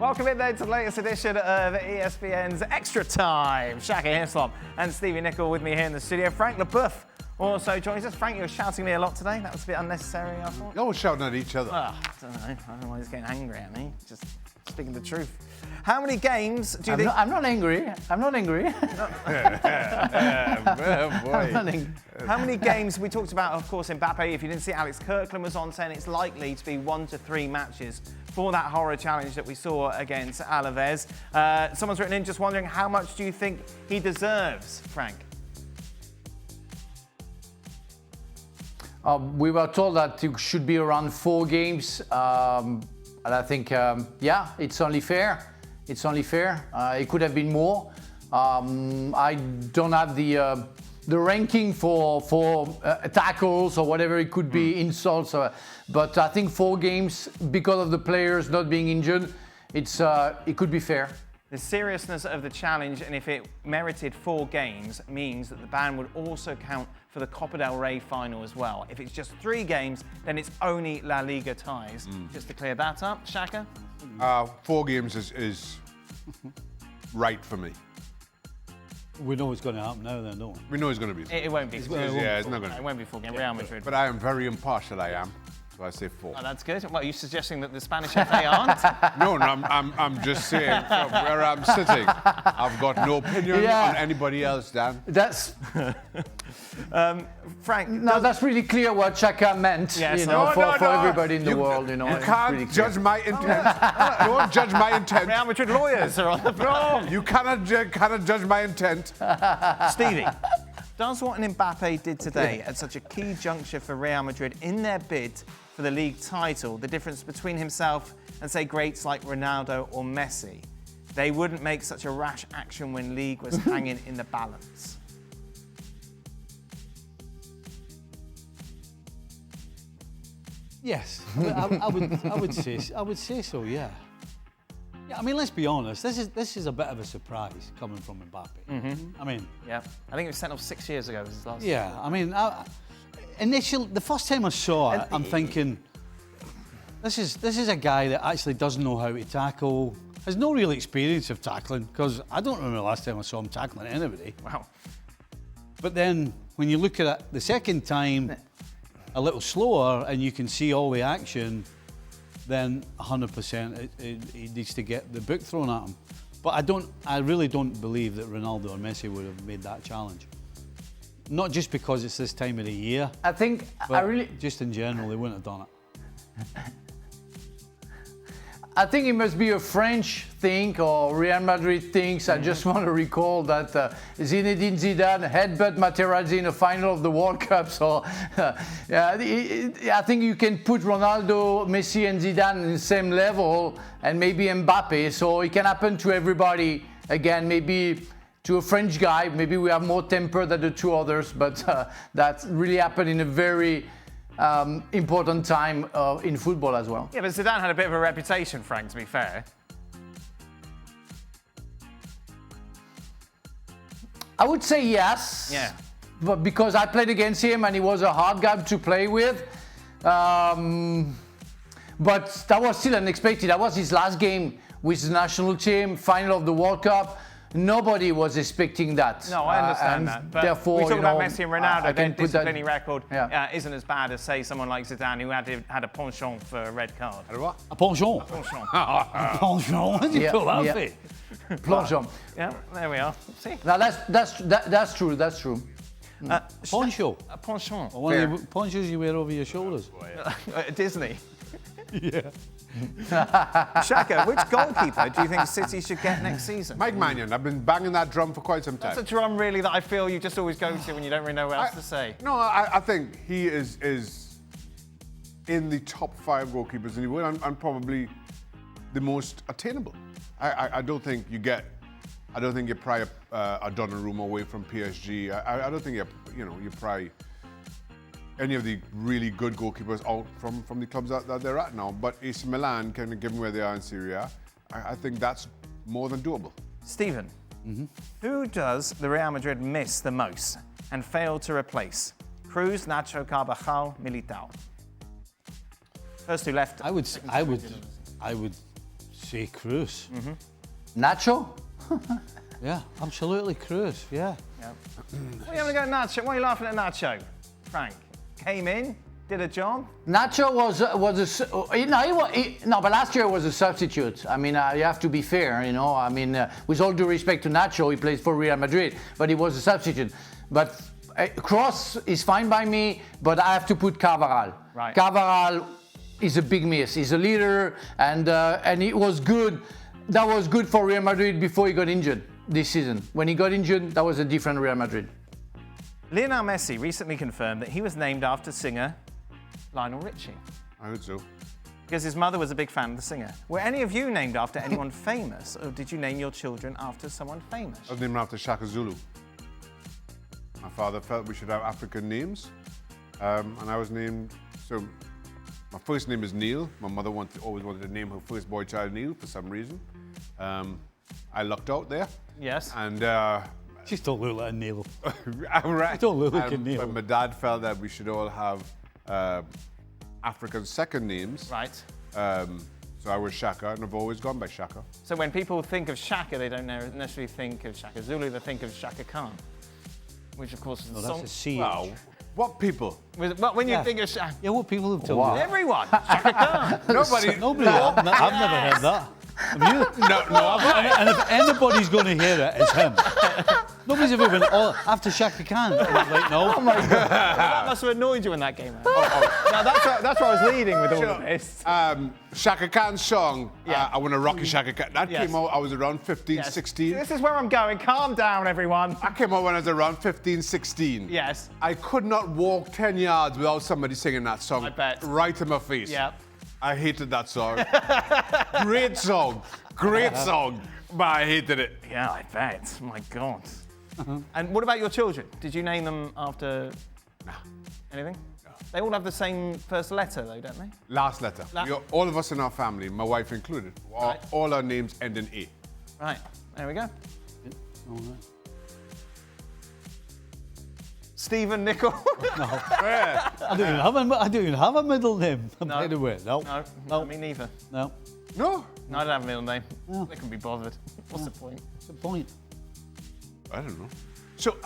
Welcome in then to the latest edition of ESPN's Extra Time. Shaka Hislop and Stevie Nicol with me here in the studio. Frank Leboeuf also joins us. Frank, you were shouting me a lot today. That was a bit unnecessary, I thought. You're all shouting at each other. I don't know why he's getting angry at me. Just speaking the truth. How many games do you think... I'm not angry. I'm not angry. How many games, we talked about, of course, Mbappe. If you didn't see, Alex Kirkland was on saying it's likely to be 1 to 3 matches for that horror challenge that we saw against Alaves. Someone's written in just wondering, how much do you think he deserves, Frank? We were told that it should be around 4 games. And I think, yeah, it's only fair. It's only fair. It could have been more. I don't have the ranking for tackles or whatever it could be, insults. But I think 4 games, because of the players not being injured, it could be fair. The seriousness of the challenge, and if it merited 4 games, means that the ban would also count for the Copa del Rey final as well. If it's just 3 games, then it's only La Liga ties. Just to clear that up, Shaka? 4 games is right for me. We know it's going to happen now, then, don't we? We know it's going to be. It won't be. It's not going to. It won't be 4 games. Real Madrid. But I am very impartial. I am. So I say 4. Oh, that's good. Well, are you suggesting that the Spanish FA aren't? No, I'm just saying from where I'm sitting, I've got no opinion on anybody else, Dan. That's Frank. no, that's really clear what Shaka meant. Yes, you know, no, for everybody in the world. You know, you it's can't really judge my intent. Don't judge my intent. Real Madrid lawyers are on the No, you cannot judge my intent. Stevie, does what an Mbappe did today at such a key juncture for Real Madrid in their bid for the league title, the difference between himself and, say, greats like Ronaldo or Messi, they wouldn't make such a rash action when league was hanging in the balance? Yes, I would say so. Yeah. Yeah, I mean, let's be honest. This is a bit of a surprise coming from Mbappe. I mean, yeah, I think it was sent off 6 years ago. Was his last. Yeah, I mean, the first time I saw it, I'm thinking, this is a guy that actually doesn't know how to tackle, has no real experience of tackling, because I don't remember the last time I saw him tackling anybody. Wow. But then when you look at it the second time, a little slower, and you can see all the action, then 100% he needs to get the book thrown at him. But I really don't believe that Ronaldo or Messi would have made that challenge. Not just because it's this time of the year. I think just in general, they wouldn't have done it. I think it must be a French thing or Real Madrid things. I just want to recall that Zinedine Zidane headbutt Materazzi in the final of the World Cup. So I think you can put Ronaldo, Messi and Zidane in the same level, and maybe Mbappe. So it can happen to everybody. Again, maybe to a French guy, maybe we have more temper than the 2 others, but that really happened in a very important time in football as well. Yeah, but Zidane had a bit of a reputation, Frank, to be fair. I would say yes. Yeah. But because I played against him and he was a hard guy to play with. But that was still unexpected. That was his last game with the national team, final of the World Cup. Nobody was expecting that. No, I understand that. But therefore, we talk about Messi and Ronaldo, their disciplinary record isn't as bad as, say, someone like Zidane, who had a penchant for a red card. What? A penchant. A penchant. A penchant. What did you call that bit? Plongeon. Yeah, there we are. See? Now that's true. That's true. Poncho. A penchant. One of the ponchos you wear over your shoulders. Disney. Yeah. Shaka, which goalkeeper do you think City should get next season? Mike Mannion. I've been banging that drum for quite some time. That's a drum, really, that I feel you just always go to when you don't really know what else to say. No, I think he is in the top 5 goalkeepers in the world and probably the most attainable. I don't think you pry a Donnarumma away from PSG. I don't think you pry any of the really good goalkeepers out from the clubs that they're at now. But AC Milan, given where they are in Serie A, I think that's more than doable. Stephen, who does the Real Madrid miss the most and fail to replace? Cruz, Nacho, Carvajal, Militao. First 2 left. I would say Cruz. Nacho? Yeah, absolutely Cruz. Yeah. What are you having a go at Nacho? Why are you laughing at Nacho, Frank? Came in, did a job. Nacho but last year was a substitute. I mean, you have to be fair, you know. I mean, with all due respect to Nacho, he plays for Real Madrid, but he was a substitute. But Cross is fine by me, but I have to put Carvajal. Right. Carvajal is a big miss. He's a leader, and it was good. That was good for Real Madrid before he got injured this season. When he got injured, that was a different Real Madrid. Lionel Messi recently confirmed that he was named after singer Lionel Richie I heard so. because his mother was a big fan of the singer. Were any of you named after anyone famous, or did you name your children after someone famous? I was named after Shaka Zulu. My father felt we should have African names, and I was named. So, my first name is Neil. My mother always wanted to name her first boy child Neil for some reason. I lucked out there, Yes. and Just don't look like a Neil. right. Don't look like a Neil. But my dad felt that we should all have African second names. Right. So I was Shaka, and I've always gone by Shaka. So when people think of Shaka, they don't necessarily think of Shaka Zulu, they think of Shaka Khan, which of course is No, the that's song. a C. Wow. What people? But when you Yeah. think of Shaka, Yeah, what people have told Wow. you. everyone, Shaka Khan. Nobody. Nobody. I've never heard that. Have you? No. And if anybody's going to hear it, it's him. Nobody's ever been after Shaka Khan. And I'm like, no. That must have annoyed you when that came out. Now that's where I was leading with all of this. Shaka Khan's song, Yeah. I Want to Rock You Shaka Khan, that Yes. came out, I was around 15, Yes. 16. This is where I'm going. Calm down, everyone. I came out when I was around 15, 16. Yes. I could not walk 10 yards without somebody singing that song. I bet. Right in my face. Yeah. I hated that song. Great song. Great song. But I hated it. Yeah, I bet. My God. And what about your children? Did you name them after anything? No. They all have the same first letter, though, don't they? Last letter. All of us in our family, my wife included, Right. all our names end in A. Right. There we go. All right. Stephen, Nicol. Yeah. I don't even have a middle name. By the way, no. No, me neither. No. No, No, I don't have a middle name. They can be bothered. What's the point? What's the point? I don't know. So,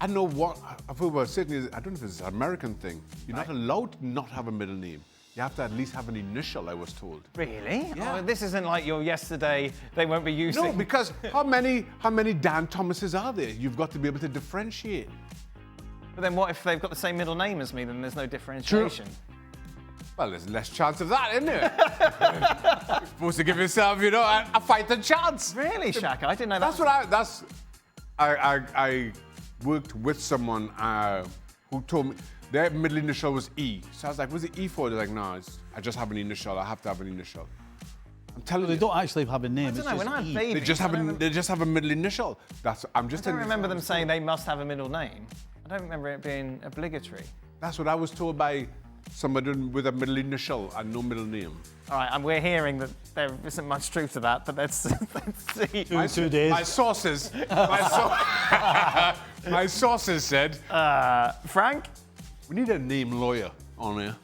I know what, I've heard about Sydney, I don't know if it's an American thing. You're not allowed to not have a middle name. You have to at least have an initial, I was told. Really? Yeah. Oh, this isn't like your yesterday. They won't be using. No, because how many Dan Thomases are there? You've got to be able to differentiate. But then what if they've got the same middle name as me? Then there's no differentiation. Well, there's less chance of that, isn't there? You're supposed to give yourself, a fighting chance. Really, Shaka? I didn't know that. I worked with someone who told me their middle initial was E. So I was like, what's the E for? They're like, no, I just have an initial. I have to have an initial. I'm telling They you. don't actually have a name. I don't It's know. just When I had E. babies, They just have a middle initial. I don't remember them saying they must have a middle name. I don't remember it being obligatory. That's what I was told by somebody with a middle initial and no middle name. All right, and we're hearing that there isn't much truth to that, but let's see. 2 days. My sources, my sources said, Frank? we need a name lawyer on here.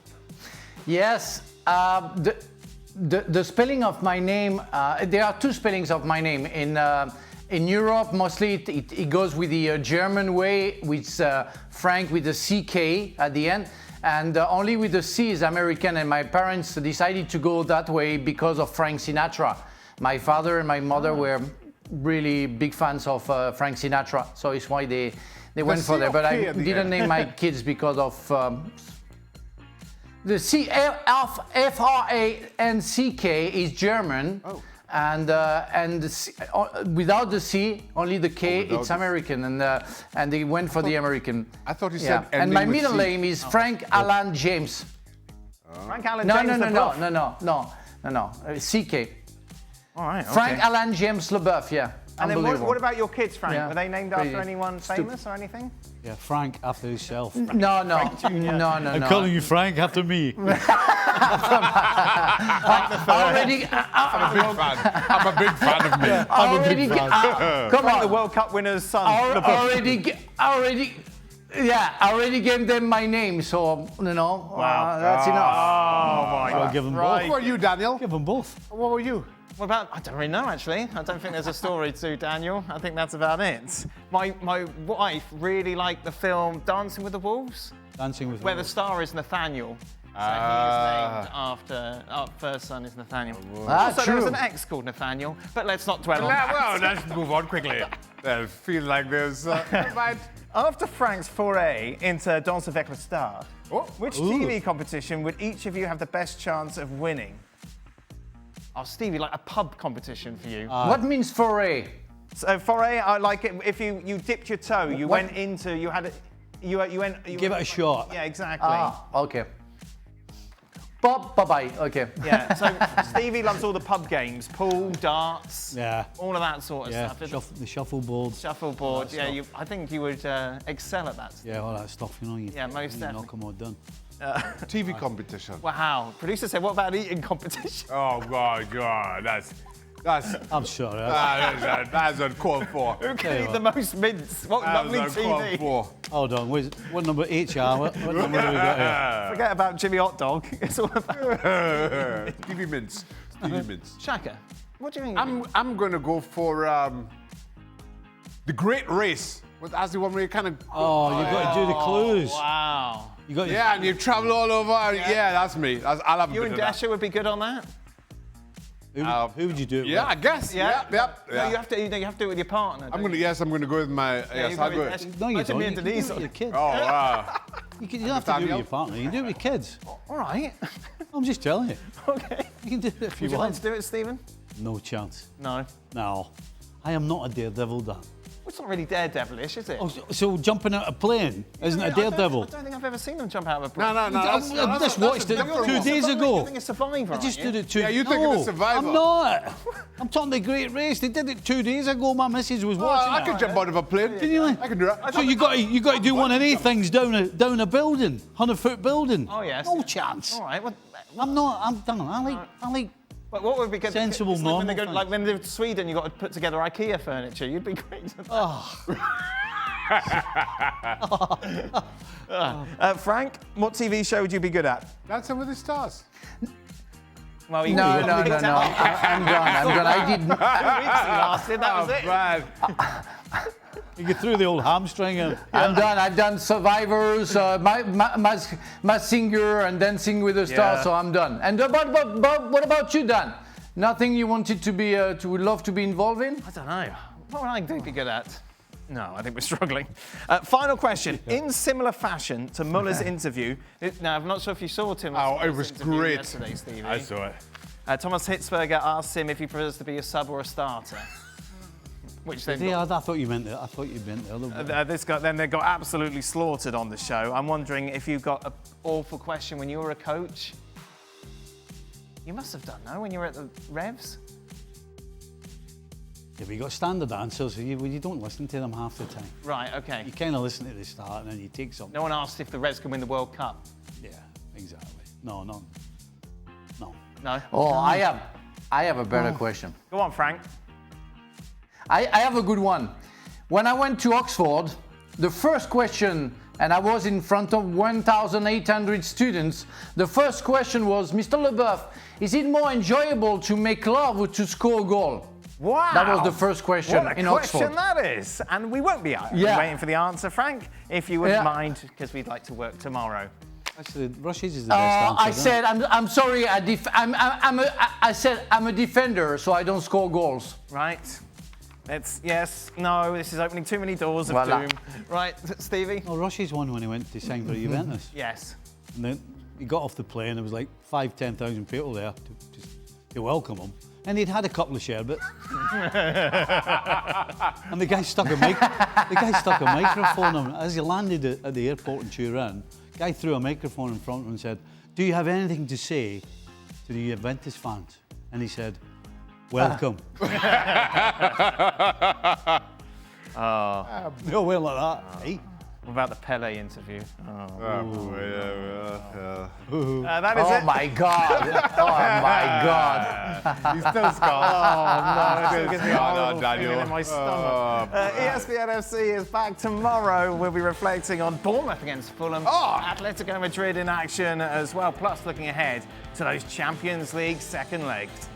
Yes. The spelling of my name, there are two spellings of my name. In Europe, mostly it goes with the German way, with Frank with the CK at the end. And only with the C is American, and my parents decided to go that way because of Frank Sinatra. My father and my mother were really big fans of Frank Sinatra, so it's why they went for there. But I didn't name my kids because of the C, F-R-A-N-C-K is German. Oh. And the C, without the C, only the K, it's American, and they went for the American. I thought you said And ending my with middle C. name is Frank Alan James. Frank Allen No, James no, no, Leboeuf. no. CK. All right, Frank okay. Alan James Leboeuf, yeah. And then Unbelievable. what about your kids, Frank? Yeah. Were they named Crazy. after anyone famous or anything? Yeah, Frank after himself. No. I'm calling you Frank after me. Already, I'm a big fan. I'm a big fan of me. already, come Frank, the on. World Cup winner's son. Already gave them my name, so that's enough. Oh my I'll God. give them What both. were you, Daniel? Give them both. What were you? What about, I don't really know actually. I don't think there's a story to Daniel. I think that's about it. My wife really liked the film Dancing with the Wolves, Dancing with where the Wolves. star is Nathaniel. So he is named after, our first son is Nathaniel. Ah, Also, there was true. an ex called Nathaniel, but let's not dwell on Well, that. let's move on quickly. I feel like there's... right. After Frank's foray into Danse avec les stars, which TV competition would each of you have the best chance of winning? Oh, Stevie, like a pub competition for you. What means foray? So foray, I like it. If you dipped your toe, you What? went into, you had it, you went. You Give it a shot. Yeah, exactly. Ah, okay. Bye-bye, okay. Yeah. So Stevie loves all the pub games, pool, darts, Yeah. all of that sort of Yeah, stuff. the shuffleboard. Shuffleboard. Yeah, I think you would excel at that. Yeah, all that stuff, you know. Yeah, most you definitely. knock them all done. TV competition. Wow. Producer said, what about eating competition? Oh, God, that's... I'm sorry. That's uncalled for. Who can eat the most mince? What lovely TV. Hold on, what number HR? What number do we got here? Forget about Jimmy Hot Dog. It's all about Stevie Mints. Stevie Mints. Shaka. What do you think? I'm going to go for the Great Race. That's the one where you kind of... Oh, you've got to do the clues. Wow. You got Yeah, and you travel all over. Yeah, that's me. I'll have a You bit and of that. Dasher would be good on that. Who would you do it Yeah, I with? guess. Yeah. Yep. No, you have to. You have to do it with your partner. I'm gonna go with my. Yes, I'll go. No, you Imagine don't. me You and can do Denise. it with your kids. Oh, wow. You don't have to do it with your partner. You can do it with kids. All right. I'm just telling you. Okay. You can do it if you Would you like want. to do it, Stephen? No chance. No. No. I am not a daredevil, Dan. It's not really daredevilish, is it? Oh, so jumping out a plane isn't a I daredevil? don't think I've ever seen them jump out of a plane. No. I just watched it 2 days You ago. think a survivor? I just aren't did it 2 Yeah, you think of the Survivor. I'm not. I'm talking the Great Race. They did it 2 days ago. My missus was watching I it. could jump out of a plane. Can you? I can do that. So you got to do one of these things down a building, 100-foot building. Oh, yes. No chance. All right. Well, I'm not. I'm done. I like. but what would be good? Sensible, it's like when they normal go, like when they're in Sweden, you got to put together IKEA furniture. You'd be great. Frank, what TV show would you be good at? Dancing with the Stars. Well, No. I'm done. I didn't. 2 weeks he lasted. That was it. Man. You get through the old hamstring and. I'm done. I've done Survivors, my singer, and Dancing with the Stars. Yeah. So I'm done. And what about you, Dan? Nothing you wanted to be, would love to be involved in? I don't know. What would I be good at? No, I think we're struggling. Final question. In similar fashion to Muller's interview, now I'm not sure if you saw Tim. Oh, it was great. Yesterday, Stevie. I saw it. Thomas Hitzberger asked him if he prefers to be a sub or a starter. Which then Yeah, I thought you meant the other one. then they got absolutely slaughtered on the show. I'm wondering if you got an awful question when you were a coach. You must have done, no, when you were at the Revs? Yeah, but you got standard answers, so you don't listen to them half the time. Right, okay. You kind of listen to the start and then you take something. No one asked if the Revs can win the World Cup. Yeah, exactly. No. No? Oh, I have a better question. Go on, Frank. I have a good one. When I went to Oxford, the first question, and I was in front of 1,800 students, the first question was, Mr. Leboeuf, is it more enjoyable to make love or to score a goal? Wow. That was the first question What a in question Oxford. that is. And we won't be waiting for the answer, Frank, if you wouldn't mind, because we'd like to work tomorrow. Actually, Russia's is the best answer. I said, I'm sorry, I said I'm a defender, so I don't score goals. Right. Yes, no, this is opening too many doors of Voila. doom. Right, Stevie? Well, Russia's won when he went to sign for Juventus. Yes. And then he got off the plane, there was like 10,000 people there to welcome him. And he'd had a couple of sherbets. And the guy stuck a microphone on him. As he landed at the airport in Turin, the guy threw a microphone in front of him and said, "Do you have anything to say to the Juventus fans?" And he said, "Welcome." No way like that, eh? What about the Pele interview? Yeah. That is Oh it. my God! Oh my God! He's still scarred. It gives me a horrible Daniel. feeling in my stomach. ESPN FC is back tomorrow. We'll be reflecting on Bournemouth against Fulham. Atletico Madrid in action as well, plus looking ahead to those Champions League second legs.